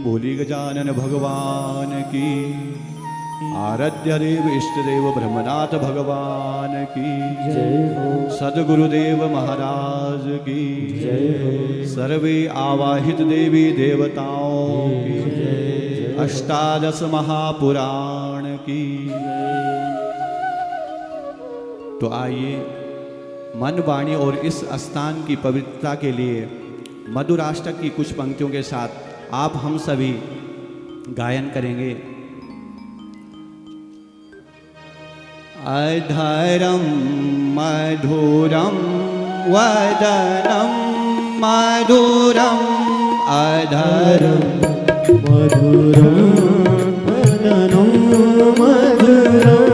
भोली गजानन भगवान की, आराध्य देव इष्ट देव ब्रह्मनाथ भगवान की जय हो। सद्गुरुदेव महाराज की जय हो। सर्वे आवाहित देवी देवताओं की जय। अष्टादश महापुराण की। तो आइए मन वाणी और इस स्थान की पवित्रता के लिए मधुराष्टक की कुछ पंक्तियों के साथ आप हम सभी गायन करेंगे। अधरम मधुरम वदनम मधुरम अधरम मधुरम वदनं मधुरं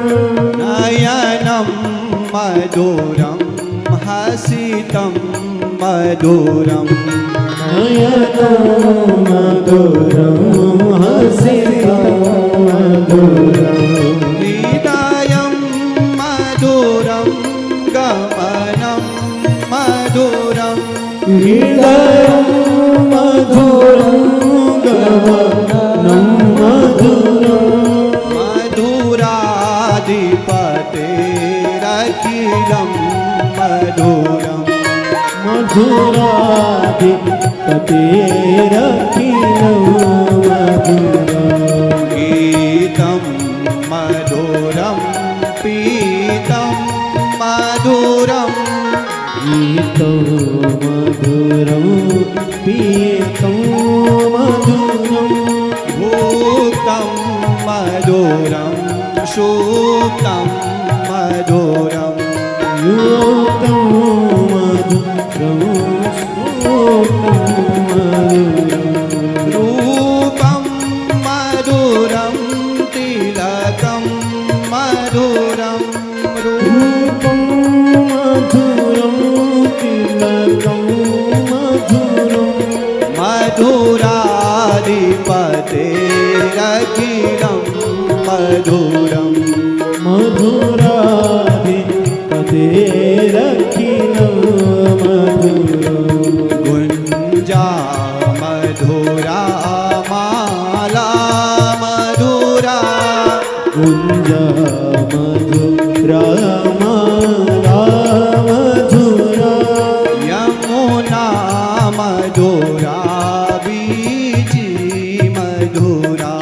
नयनम मधुरम हसितं मधुरम नयनं मधुरं हसितं मधुरं हृदयं मधुरं गमनं मधुरं हृदयं मधुरं गमनं मधुरं मधुराधिपतेरखिलं मधुरं मधुराधिपतेरखिलं मधुरं गीतं मधुरं पीतं मधुरं गीतं मधुरं पीतं मधुरं भूक्तं मधुरं सुप्तं मधुरं युक्तं मधुरं सुप्तं मधुरं रूपं मधुरं तिलकं मधुरं रूपं मधुरं तिलकं मधुरं मधुराधिपतेरखिलं मधुरं मधुराधिपतेरखिलं मधुरं गुञ्जा मधुरा माला मधुरा कुञ्जा मधुरा माला मधुरा यमुना मधुरा बीजी मधुरा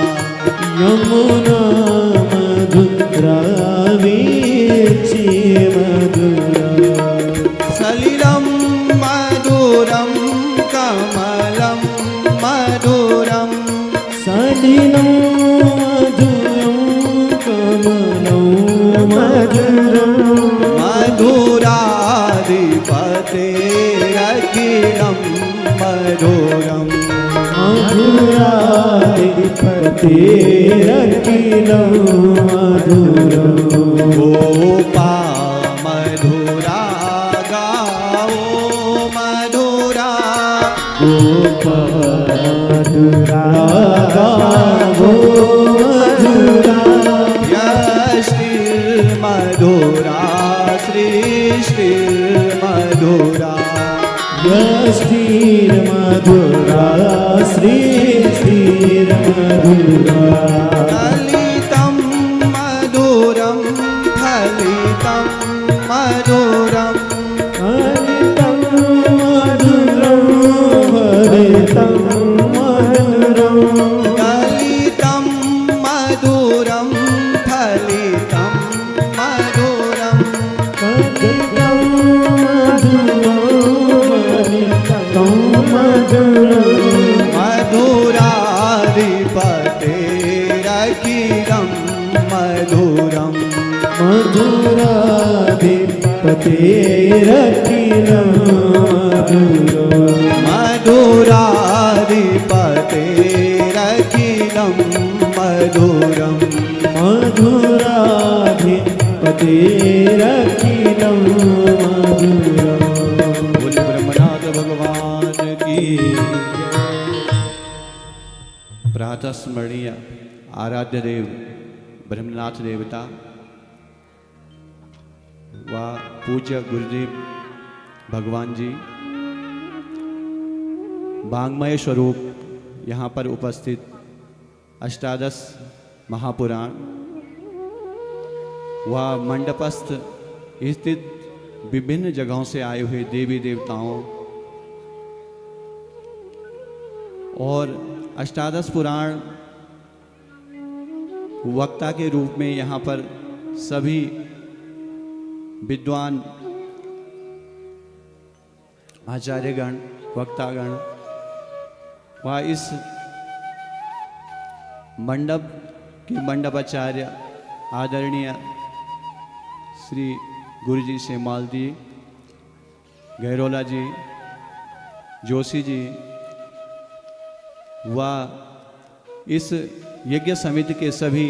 यमुना मधुरा वीची मधुरा सलिलं मधुरं कमलं मधुरं सलिलं मधुरं कमलं मधुरं मधुराधिपतेरखिलं मधुरं मधुराधिपतेरखिलं मधुरं गोपा मधुरा गाओ मधुरा गोपा मधुरा गावो मधुरा यष्टिर्मधुरा सृष्टिर्मधुरा यष्टिर्मधुरा सृष्टिर्मधुरा ललितं मधुरं फलितं मधुरं हरितं मधुरं हरितं मधुरं ललितं मधुरं फलितं मधुरं हरितं मधुरं मधुराधिपतेरखिलं मधुरं मधुराधिपतेरखिलं मधुरं मधुराधिपतेरखिलं मधुरं मधुराधिपतेरखिलं मधुरं बोले ब्रह्मनाथ भगवान की। प्रातः स्मरणीय आराध्य देव ब्रह्मनाथ देवता व पूज्य गुरुदेव भगवान जी वांग्मय स्वरूप यहाँ पर उपस्थित अष्टादश महापुराण व मंडपस्थ स्थित विभिन्न जगहों से आए हुए देवी देवताओं और अष्टादश पुराण वक्ता के रूप में यहाँ पर सभी विद्वान आचार्यगण वक्तागण व इस मंडप के मंडपाचार्य आदरणीय श्री गुरुजी सेमाल जी, गहरोला जी, जोशी जी व इस यज्ञ समिति के सभी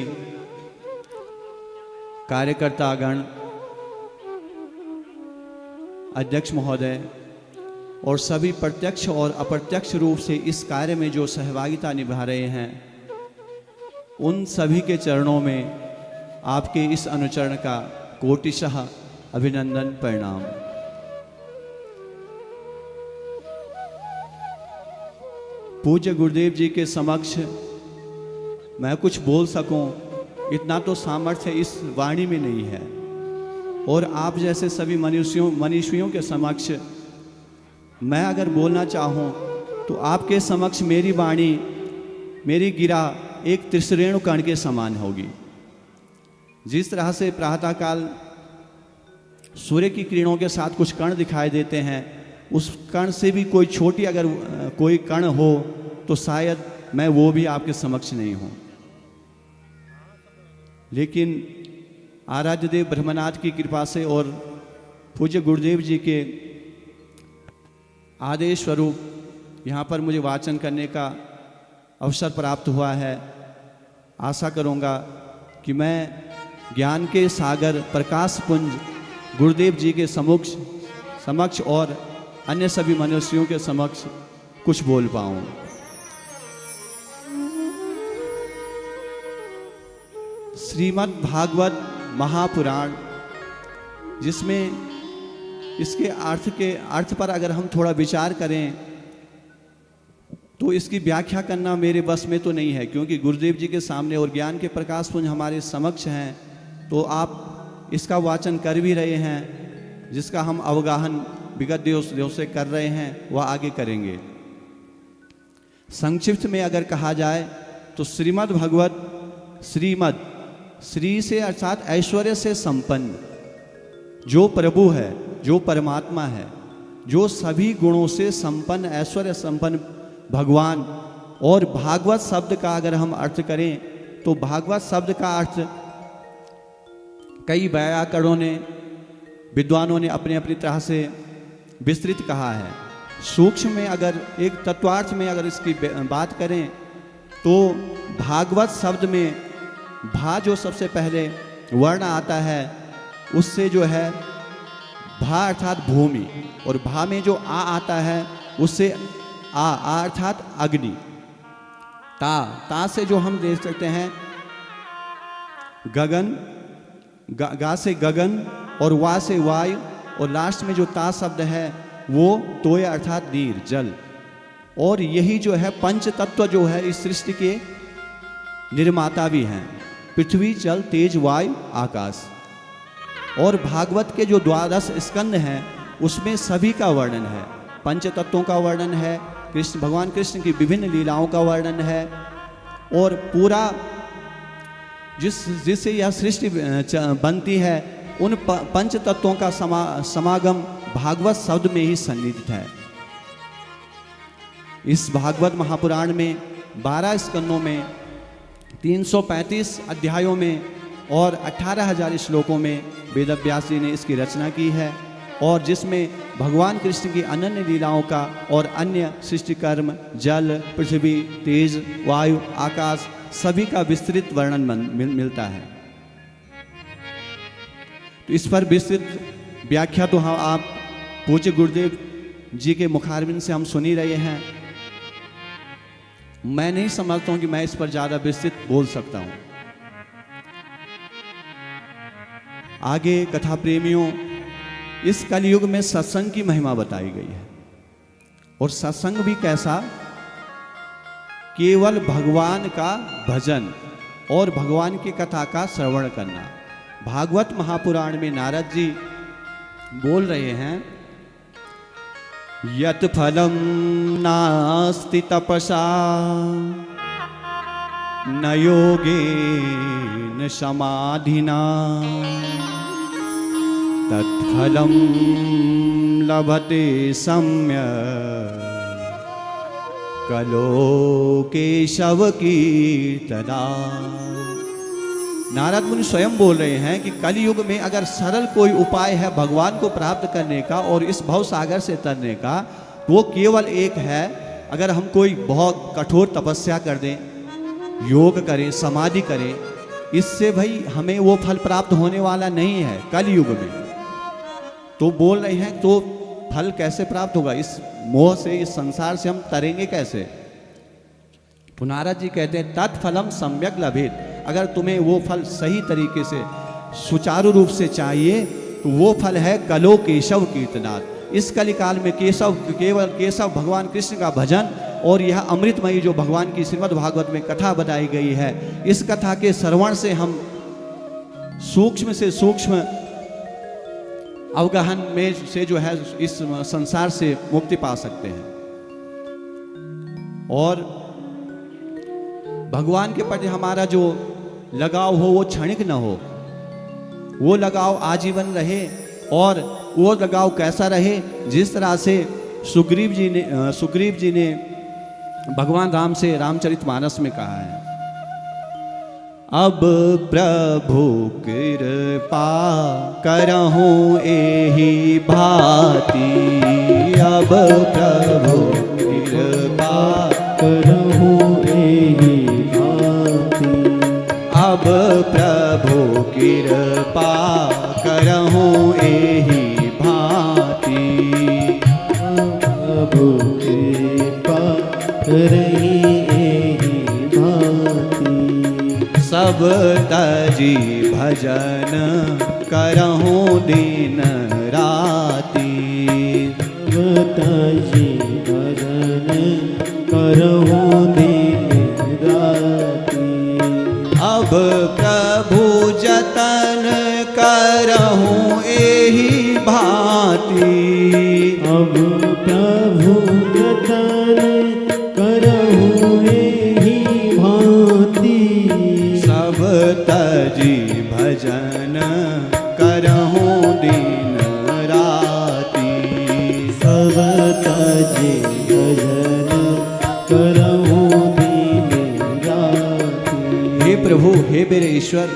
कार्यकर्तागण, अध्यक्ष महोदय और सभी प्रत्यक्ष और अप्रत्यक्ष रूप से इस कार्य में जो सहभागिता निभा रहे हैं, उन सभी के चरणों में आपके इस अनुचरण का कोटिशः अभिनंदन प्रणाम। पूज्य गुरुदेव जी के समक्ष मैं कुछ बोल सकूं, इतना तो सामर्थ्य इस वाणी में नहीं है। और आप जैसे सभी मनुष्यों के समक्ष मैं अगर बोलना चाहूं तो आपके समक्ष मेरी वाणी, मेरी गिरा एक त्रिश्रेणु कण के समान होगी। जिस तरह से प्रातःकाल सूर्य की किरणों के साथ कुछ कण दिखाई देते हैं, उस कण से भी कोई छोटी अगर कोई कण हो तो शायद मैं वो भी आपके समक्ष नहीं हूं। लेकिन आराध्य देव ब्रह्मनाथ की कृपा से और पूज्य गुरुदेव जी के आदेश स्वरूप यहाँ पर मुझे वाचन करने का अवसर प्राप्त हुआ है। आशा करूँगा कि मैं ज्ञान के सागर प्रकाश पुंज गुरुदेव जी के समक्ष और अन्य सभी मनुष्यों के समक्ष कुछ बोल पाऊँ। श्रीमद् भागवत महापुराण, जिसमें इसके अर्थ पर अगर हम थोड़ा विचार करें तो इसकी व्याख्या करना मेरे बस में तो नहीं है, क्योंकि गुरुदेव जी के सामने और ज्ञान के प्रकाश पुंज हमारे समक्ष हैं, तो आप इसका वाचन कर भी रहे हैं, जिसका हम अवगाहन विगत दिवस से कर रहे हैं, वह आगे करेंगे। संक्षिप्त में अगर कहा जाए तो श्रीमद् भगवत, श्रीमद् श्री से अर्थात ऐश्वर्य से संपन्न जो प्रभु है, जो परमात्मा है, जो सभी गुणों से संपन्न, ऐश्वर्य संपन्न भगवान। और भागवत शब्द का अगर हम अर्थ करें तो भागवत शब्द का अर्थ कई व्याकरणों ने, विद्वानों ने अपने अपनी तरह से विस्तृत कहा है। सूक्ष्म में अगर एक तत्वार्थ में अगर इसकी बात करें तो भागवत शब्द में भा जो सबसे पहले वर्ण आता है, उससे जो है भा अर्थात भूमि, और भा में जो आ आता है उससे आ अर्थात अग्नि। ता से जो हम देख सकते हैं गगन, गा से गगन और वा से वायु, और लास्ट में जो ता शब्द है वो तोय अर्थात नीर, जल। और यही जो है पंच तत्व जो है इस सृष्टि के निर्माता भी हैं, पृथ्वी जल तेज वायु आकाश। और भागवत के जो 12 स्कंद हैं उसमें सभी का वर्णन है, पंच तत्वों का वर्णन है, कृष्ण भगवान कृष्ण की विभिन्न लीलाओं का वर्णन है। और पूरा जिससे यह सृष्टि बनती है उन पंच तत्वों का समागम भागवत शब्द में ही सन्निहित है। इस भागवत महापुराण में 12 स्कंदों में 335 अध्यायों में और 18,000 श्लोकों में वेदव्यास जी ने इसकी रचना की है, और जिसमें भगवान कृष्ण की अनन्य लीलाओं का और अन्य सृष्टि कर्म, जल, पृथ्वी, तेज, वायु, आकाश सभी का विस्तृत वर्णन मिलता है। तो इस पर विस्तृत व्याख्या तो हम आप पूज्य गुरुदेव जी के मुखारबिंद से हम सुन ही रहे हैं। मैं नहीं समझता हूं कि मैं इस पर ज्यादा विस्तृत बोल सकता हूं। आगे कथा प्रेमियों, इस कलयुग में सत्संग की महिमा बताई गई है, और सत्संग भी कैसा केवल भगवान का भजन और भगवान की कथा का श्रवण करना। भागवत महापुराण में नारद जी बोल रहे हैं, यत फलम नास्ति तपसा न योगेन समाधिना तत्फलम लभते सम्यक् कलो केशव कीर्तना। नारद मुनि स्वयं बोल रहे हैं कि कलयुग में अगर सरल कोई उपाय है भगवान को प्राप्त करने का और इस भव सागर से तरने का, वो केवल एक है। अगर हम कोई बहुत कठोर तपस्या कर दें, योग करें, समाधि करें, इससे भाई हमें वो फल प्राप्त होने वाला नहीं है कलयुग में। तो बोल रहे हैं तो फल कैसे प्राप्त होगा? इस मोह से, इस संसार से हम तरेंगे कैसे? तो नारद जी कहते हैं तत्फलम सम्यक लभेत। अगर तुम्हें वो फल सही तरीके से सुचारू रूप से चाहिए तो वो फल है कलो केशव कीर्तनाथ। इस कलिकाल में केवल केशव भगवान कृष्ण का भजन और यह अमृतमयी जो भगवान की श्रीमद् भागवत में कथा बताई गई है, इस कथा के श्रवण से हम सूक्ष्म से सूक्ष्म अवगाहन में से जो है इस संसार से मुक्ति पा सकते हैं। और भगवान के प्रति हमारा जो लगाव हो वो क्षणिक न हो, वो लगाव आजीवन रहे। और वो लगाव कैसा रहे? जिस तरह से सुग्रीव जी ने भगवान राम से रामचरितमानस में कहा है, अब प्रभु कृपा करहूँ एहि भांति। अब प्रभु कृपा करहूँ एहि भांति। अब प्रभु कृपा करहूँ एहि भांति। प्रभु कृपा करहि एहि भांति। सब तजी भजन करहूँ दिन राति। सब तजी भजन करहूँ दिन राति। अब प्रभु जतन करहूँ एहि भांति। अब प्रभु जतन करहूँ एहि भांति। सब तजी भजन करहूँ दिन राति। सब तजी भजन करहूँ दिन राति। हे प्रभु, हे मेरे ईश्वर,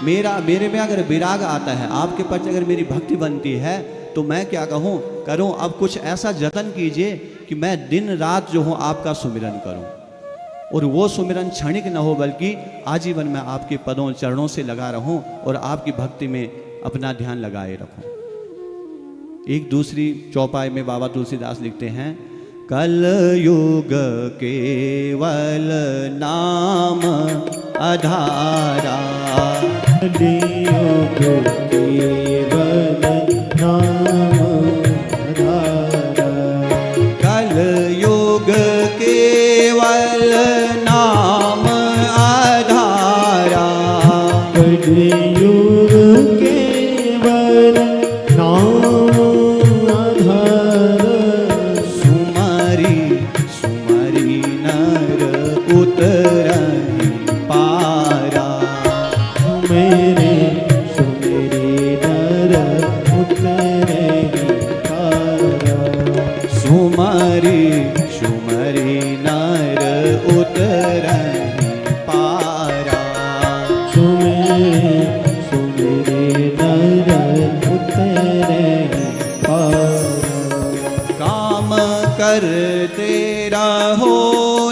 मेरे में अगर विराग आता है, आपके प्रति अगर मेरी भक्ति बनती है, तो मैं क्या करूं? अब कुछ ऐसा जतन कीजिए कि मैं दिन रात जो हूं आपका सुमिरन करूं, और वो सुमिरन क्षणिक न हो बल्कि आजीवन में आपके पदों चरणों से लगा रहूं और आपकी भक्ति में अपना ध्यान लगाए रखूं। एक दूसरी चौपाई में बाबा तुलसीदास लिखते हैं, कल युग केवल नाम आधारा। कलियुग केवल नाम आधारा। कल युग केवल नाम आधारा। कलियुग केवल नाम आधारा। सुमरी सुमरी नर उतरहि पारा। मेरे सुमेरे नर उतरहि पारा। सुमरी सुमरी नर उतरहि पारा। सुमेरे सुमेरे नर उतरहि पारा। काम करते रहो,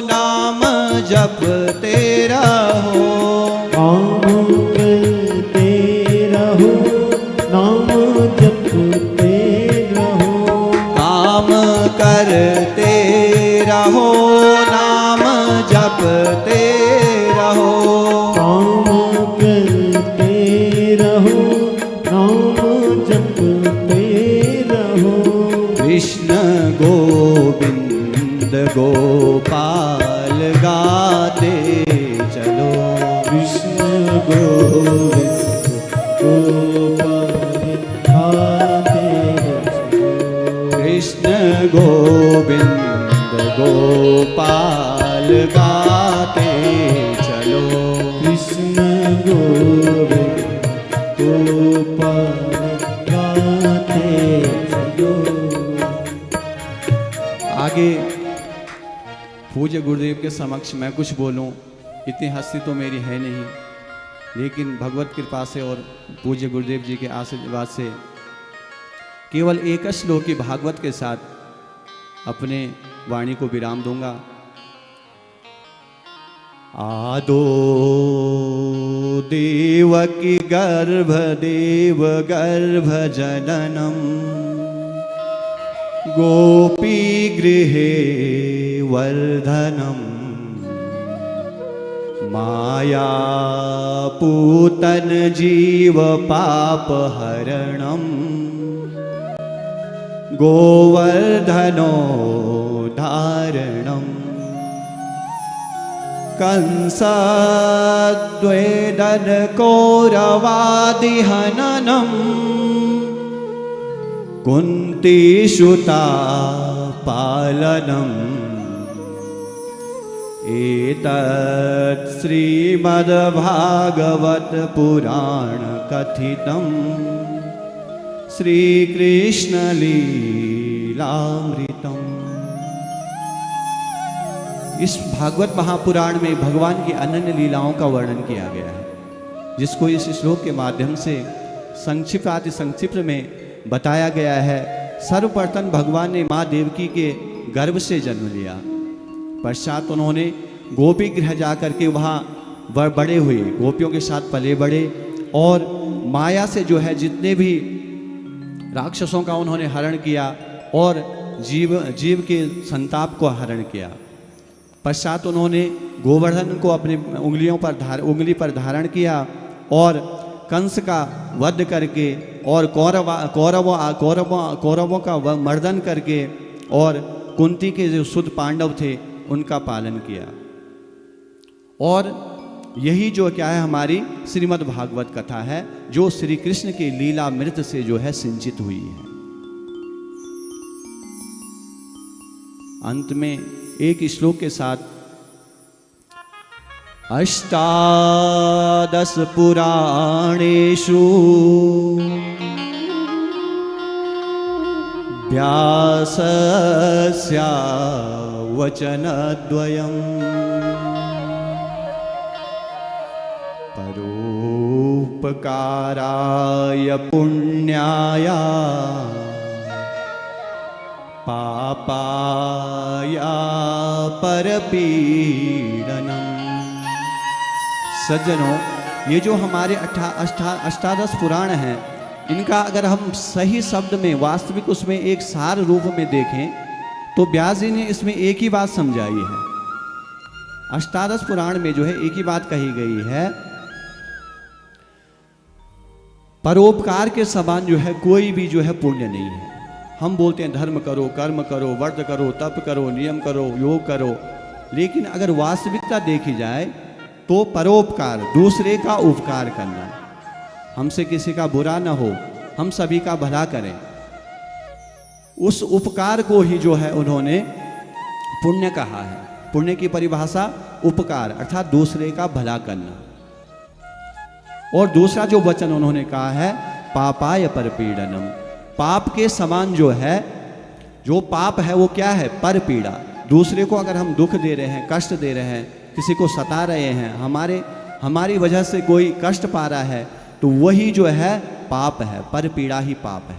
नाम जपते रहो। काम करते रहो, नाम जपते रहो। काम करते रहो, नाम जपते रहो। काम करते रहो, नाम जपते रहो। कृष्ण गोविंद गोपाल गा गोविंद गोपाल गाते चलो। कृष्ण गोविंद गोपाल गाते चलो। कृष्ण गोविंद गोपाल गाते चलो। आगे पूज्य गुरुदेव के समक्ष मैं कुछ बोलूं, इतनी हस्ती तो मेरी है नहीं, लेकिन भगवत कृपा से और पूज्य गुरुदेव जी के आशीर्वाद से केवल एक श्लोक की भागवत के साथ अपने वाणी को विराम दूंगा। आदो देवकी गर्भ देव गर्भ जननम गोपी गृहे वर्धनम माया पूतन जीव पाप हरणम गोवर्धनो धारणम कंसद्वेदन कौरवादिहननम कुन्तीसुता पालनम एतत् श्रीमद्भागवत पुराण कथितम श्री कृष्ण लीलामृतम। इस भागवत महापुराण में भगवान की अनन्य लीलाओं का वर्णन किया गया है, जिसको इस श्लोक के माध्यम से संक्षिप्त अति संक्षिप्त में बताया गया है। सर्वप्रथम भगवान ने माँ देवकी के गर्भ से जन्म लिया, पश्चात उन्होंने गोपी गृह जाकर के वहाँ बड़े हुए, गोपियों के साथ पले बड़े, और माया से जो है जितने भी राक्षसों का उन्होंने हरण किया और जीव के संताप को हरण किया। पश्चात उन्होंने गोवर्धन को अपने उंगली पर धारण किया और कंस का वध करके और कौरवों का मर्दन करके और कुंती के जो शुद्ध पांडव थे उनका पालन किया। और यही जो क्या है हमारी श्रीमद् भागवत कथा है, जो श्री कृष्ण के लीलामृत से जो है सिंचित हुई है। अंत में एक श्लोक के साथ अष्टादश पुराणेषु व्यासस्य वचनद्वयम् परोपकाराय पुण्याय पापाय परपीडनम्। सज्जनों, ये जो हमारे अष्टादश पुराण हैं, इनका अगर हम सही शब्द में वास्तविक उसमें एक सार रूप में देखें तो व्यास जी ने इसमें एक ही बात समझाई है। अष्टादश पुराण में जो है एक ही बात कही गई है, परोपकार के समान जो है कोई भी जो है पुण्य नहीं है। हम बोलते हैं धर्म करो, कर्म करो, व्रत करो, तप करो, नियम करो, योग करो, लेकिन अगर वास्तविकता देखी जाए तो परोपकार, दूसरे का उपकार करना, हमसे किसी का बुरा ना हो, हम सभी का भला करें, उस उपकार को ही जो है उन्होंने पुण्य कहा है। पुण्य की परिभाषा उपकार अर्थात दूसरे का भला करना। और दूसरा जो वचन उन्होंने कहा है पापाय परपीडनम, पाप के समान जो है, जो पाप है वो क्या है? पर पीड़ा। दूसरे को अगर हम दुख दे रहे हैं, कष्ट दे रहे हैं, किसी को सता रहे हैं, हमारी वजह से कोई कष्ट पा रहा है, तो वही जो है पाप है, पर पीड़ा ही पाप है।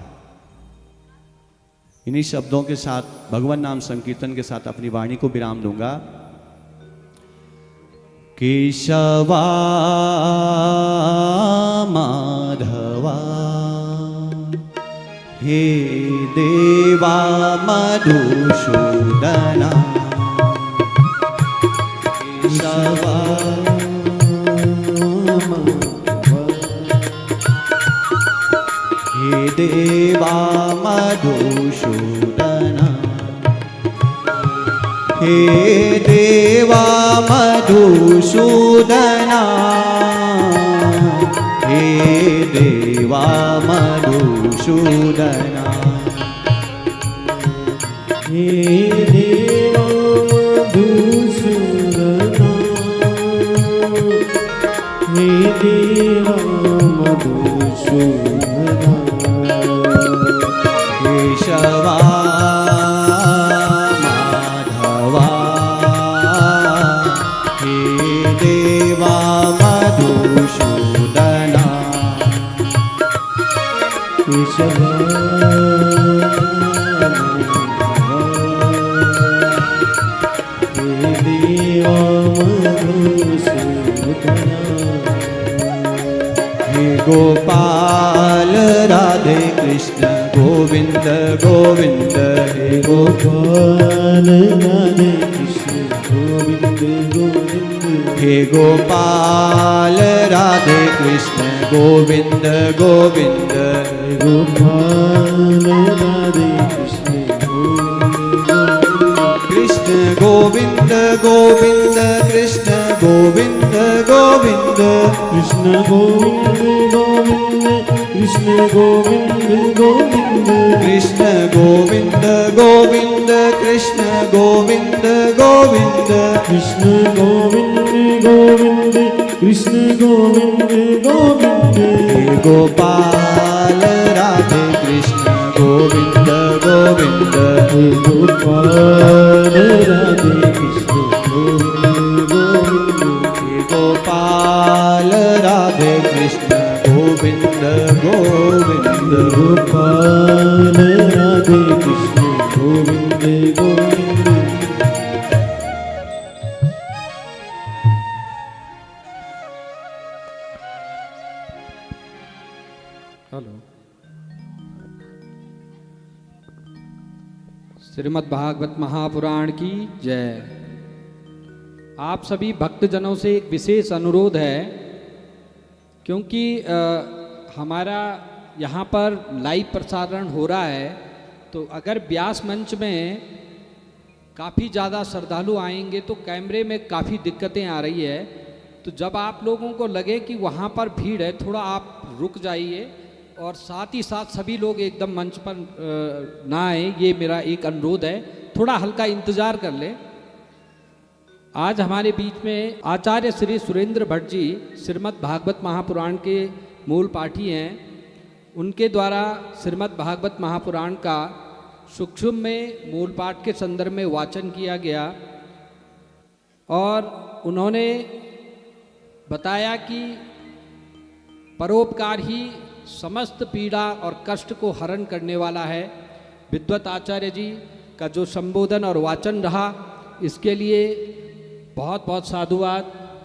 इन्हीं शब्दों के साथ भगवान नाम संकीर्तन के साथ अपनी वाणी को विराम दूंगा। केशवा माधवा हे देवा मधुसूदना, केशवा हे देवा मधुसूदना, हे देवा मधुसूदना, देवा मधुसूदना हे देवा मधुसूदना हे देवा मधुसूदना केशवा माधवा हे देवा मधुसूदना केशवा हे देवा मधुसूदना हे गोपाल राधे कृष्ण गोविंद गोविंद हे गोपाल राधे कृष्ण गोविंद गोविंद हे गोपाल राधे कृष्ण गोविंद गोविंद गोपाल राधे कृष्ण गोविंद कृष्ण गोविंद गोविंद कृष्ण गोविंद गोविंद कृष्ण गोविंद गोविंद कृष्ण गोविंद गोविंद कृष्ण गोविंद गोविंद कृष्ण गोविंद गोविंद कृष्ण गोविंद गोविंद कृष्ण गोविंद गोविंद हे गोपाल राधे कृष्ण गोविंद गोविंद हे गोपाल राधे कृष्ण गोविंद गोविंद हे गोपाल राधे कृष्ण गोविंद गोविंद गोपाल राधे कृष्ण गोविंद गोविंद हेलो। श्रीमद् भागवत महापुराण की जय। आप सभी भक्तजनों से एक विशेष अनुरोध है, क्योंकि हमारा यहाँ पर लाइव प्रसारण हो रहा है, तो अगर व्यास मंच में काफ़ी ज़्यादा श्रद्धालु आएंगे तो कैमरे में काफ़ी दिक्कतें आ रही है। तो जब आप लोगों को लगे कि वहाँ पर भीड़ है, थोड़ा आप रुक जाइए और साथ ही साथ सभी लोग एकदम मंच पर ना आए, ये मेरा एक अनुरोध है। थोड़ा हल्का इंतज़ार कर लें। आज हमारे बीच में आचार्य श्री सुरेंद्र भट्ट जी श्रीमद् भागवत महापुराण के मूल पाठी हैं। उनके द्वारा श्रीमद् भागवत महापुराण का सूक्ष्म में मूल पाठ के संदर्भ में वाचन किया गया और उन्होंने बताया कि परोपकार ही समस्त पीड़ा और कष्ट को हरण करने वाला है। विद्वत आचार्य जी का जो संबोधन और वाचन रहा, इसके लिए बहुत बहुत साधुवाद।